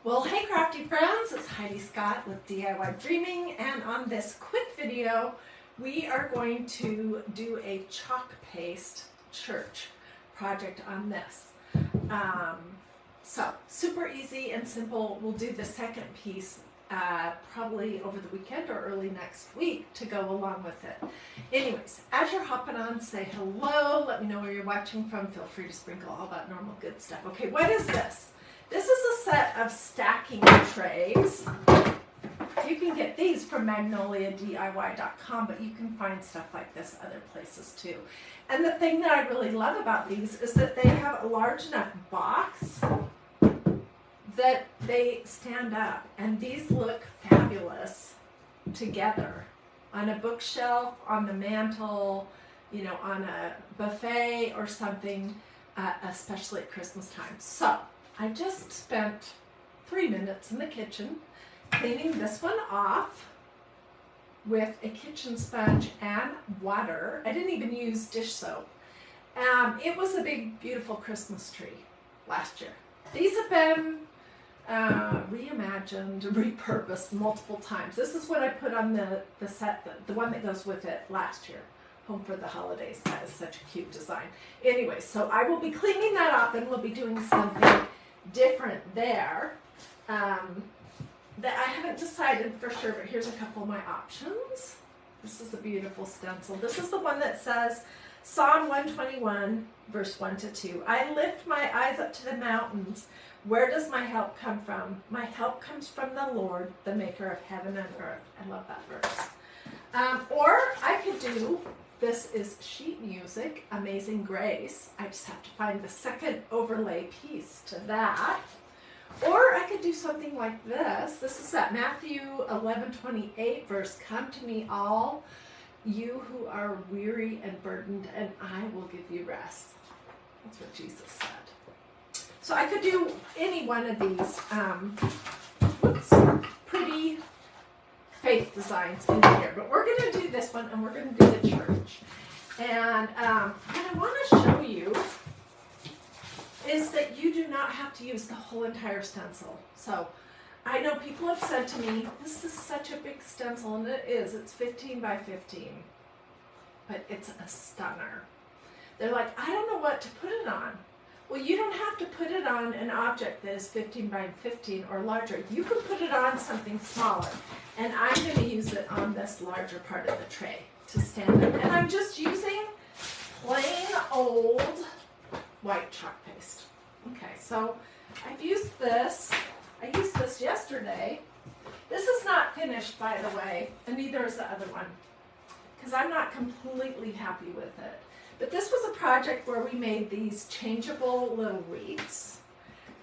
Well, hey crafty friends, it's Hiedi Scott with DiyDreaming, and on this quick video we are going to do a chalk paste church project on this. So super easy and simple. We'll do the second piece probably over the weekend or early next week to go along with it. Anyways, as you're hopping on, say hello, let me know where you're watching from, feel free to sprinkle all that normal good stuff. Okay, what is this? This is a set of stacking trays. You can get these from magnoliadiy.com, but you can find stuff like this other places too. And the thing that I really love about these is that they have a large enough box that they stand up, and these look fabulous together on a bookshelf, on the mantle, you know, on a buffet or something, especially at Christmas time. So I just spent 3 minutes in the kitchen cleaning this one off with a kitchen sponge and water. I didn't even use dish soap. It was a big, beautiful Christmas tree last year. These have been reimagined, repurposed multiple times. This is what I put on the set, the one that goes with it last year. Home for the Holidays. That is such a cute design. Anyway, so I will be cleaning that up, and we'll be doing something different there that I haven't decided for sure, but here's a couple of my options. This is a beautiful stencil. This is the one that says Psalm 121 verse 1 to 2. I lift my eyes up to the mountains. Where does my help come from? My help comes from the Lord, the maker of heaven and earth. I love that verse. Or I could do, this is sheet music, Amazing Grace. I just have to find the second overlay piece to that. Or I could do something like this. This is that Matthew 11:28 verse. Come to me all you who are weary and burdened, and I will give you rest. That's what Jesus said. So I could do any one of these pretty faith designs in here, but we're going to do this one, and we're going to do the church. And what I want to show you is that you do not have to use the whole entire stencil. So I know people have said to me, this is such a big stencil, and it is. It's 15 by 15, but it's a stunner. They're like, I don't know what to put it on. Well, you don't have to put it on an object that is 15 by 15 or larger. You can put it on something smaller, and I'm going to use it on this larger part of the tray to stand up. And I'm just using plain old white chalk paste. Okay, so I've used this. I used this yesterday. This is not finished, by the way, and neither is the other one, because I'm not completely happy with it. But this was a project where we made these changeable little wreaths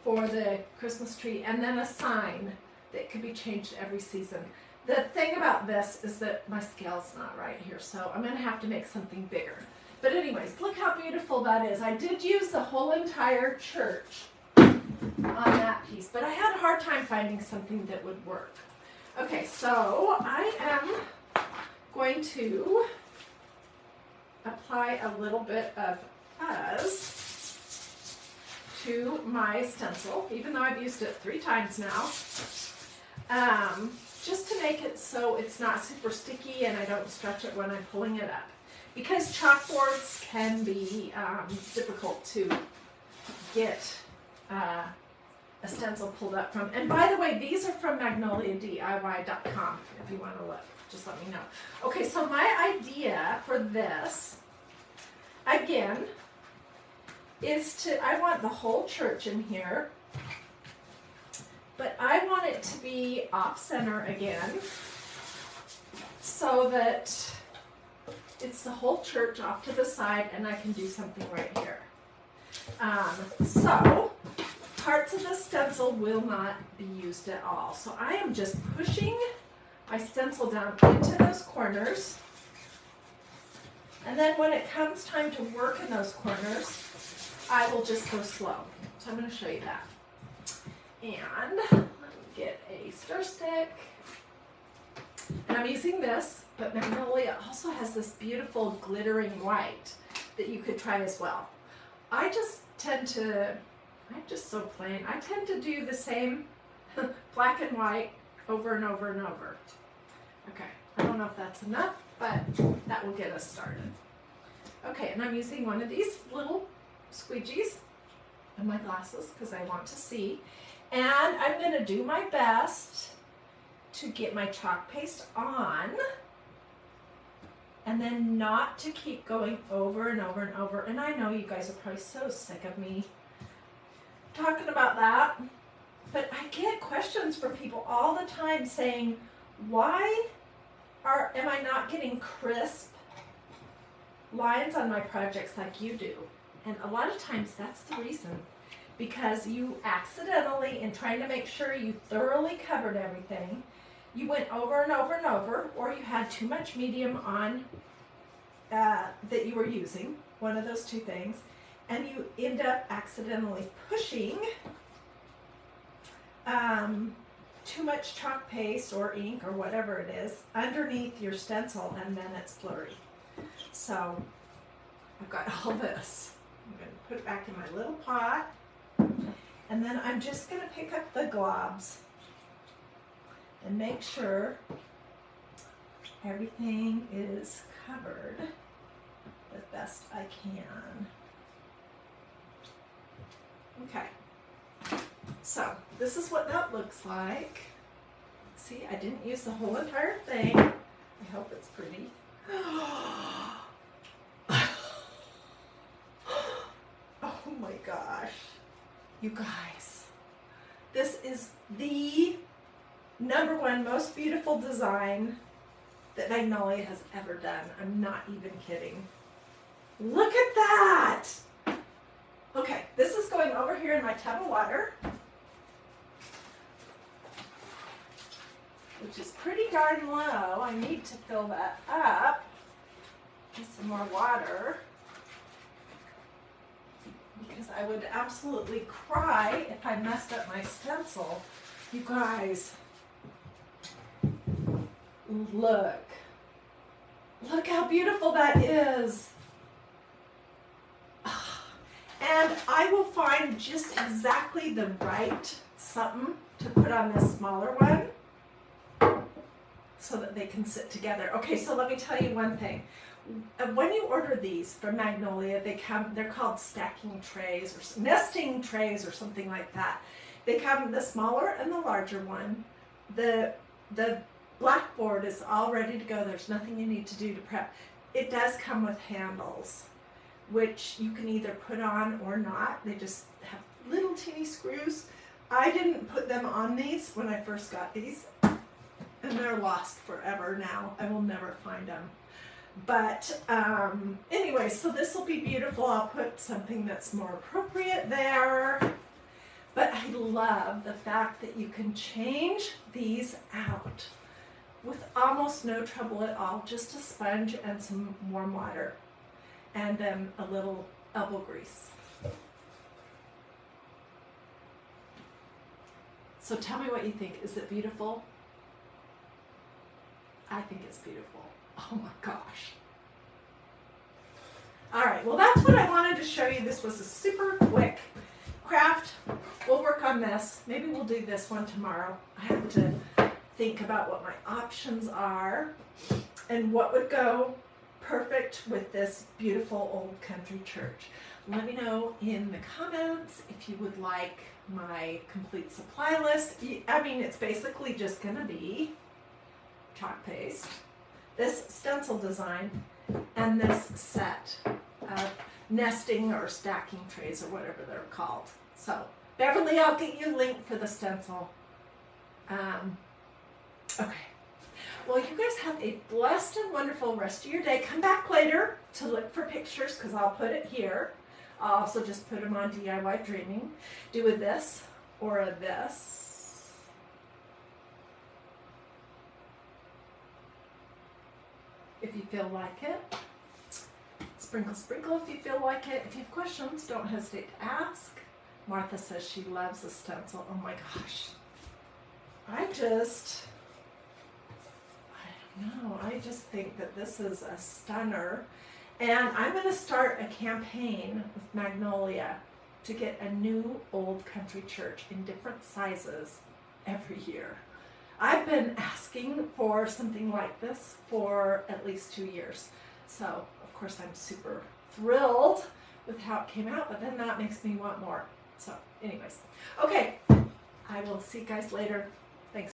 for the Christmas tree, and then a sign that could be changed every season. The thing about this is that my scale's not right here, so I'm going to have to make something bigger. But anyways, look how beautiful that is. I did use the whole entire church on that piece, but I had a hard time finding something that would work. Okay, so I am going to apply a little bit of fuzz to my stencil, even though I've used it 3 times now, just to make it so it's not super sticky and I don't stretch it when I'm pulling it up. Because chalkboards can be difficult to get a stencil pulled up from. And by the way, these are from magnoliadiy.com if you want to look. Just let me know. Okay, so my idea for this, again, is I want the whole church in here, but I want it to be off-center again, so that it's the whole church off to the side, and I can do something right here. So parts of the stencil will not be used at all. So I am just pushing my stencil down into those corners, and then when it comes time to work in those corners, I will just go slow. So I'm going to show you that. And let me get a stir stick. And I'm using this, but Magnolia also has this beautiful glittering white that you could try as well. I just tend to I'm just so plain. I tend to do the same black and white, over and over and over. Okay, I don't know if that's enough, but that will get us started. Okay, and I'm using one of these little squeegees and my glasses because I want to see. And I'm going to do my best to get my chalk paste on and then not to keep going over and over and over. And I know you guys are probably so sick of me talking about that, but I get questions from people all the time saying, why am I not getting crisp lines on my projects like you do? And a lot of times that's the reason, because you accidentally, in trying to make sure you thoroughly covered everything, you went over and over and over, or you had too much medium on that you were using, one of those two things, and you end up accidentally pushing too much chalk paste or ink or whatever it is underneath your stencil, and then it's blurry. So I've got all this. I'm going to put it back in my little pot, and then I'm just going to pick up the globs and make sure everything is covered the best I can. Okay, so this is what that looks like. See, I didn't use the whole entire thing. I hope it's pretty. Oh my gosh, you guys, this is the #1 most beautiful design that Magnolia has ever done. I'm not even kidding. Look at that. Okay, this is going over here in my tub of water, which is pretty darn low. I need to fill that up with some more water, because I would absolutely cry if I messed up my stencil. You guys, look how beautiful that is. And I will find just exactly the right something to put on this smaller one so that they can sit together. Okay, so let me tell you one thing. When you order these from Magnolia, they're called stacking trays or nesting trays or something like that. They come the smaller and the larger one. The blackboard is all ready to go. There's nothing you need to do to prep. It does come with handles, which you can either put on or not. They just have little teeny screws. I didn't put them on these when I first got these, and they're lost forever now. I will never find them. But anyway, so this will be beautiful. I'll put something that's more appropriate there. But I love the fact that you can change these out with almost no trouble at all. Just a sponge and some warm water, and then a little elbow grease. So tell me what you think. Is it beautiful? I think it's beautiful. Oh my gosh. All right, well, that's what I wanted to show you. This was a super quick craft. We'll work on this. Maybe we'll do this one tomorrow. I have to think about what my options are and what would go perfect with this beautiful old country church. Let me know in the comments if you would like my complete supply list. I mean, it's basically just going to be chalk paste, this stencil design, and this set of nesting or stacking trays or whatever they're called. So Beverly, I'll get you a link for the stencil. Okay. Well, you guys have a blessed and wonderful rest of your day. Come back later to look for pictures, because I'll put it here. I'll also just put them on DiyDreaming. Do a this or a this. If you feel like it. Sprinkle, sprinkle if you feel like it. If you have questions, don't hesitate to ask. Martha says she loves the stencil. Oh my gosh. I just think that this is a stunner. And I'm going to start a campaign with Magnolia to get a new old country church in different sizes every year. I've been asking for something like this for at least 2 years. So, of course, I'm super thrilled with how it came out, but then that makes me want more. So, anyways. Okay, I will see you guys later.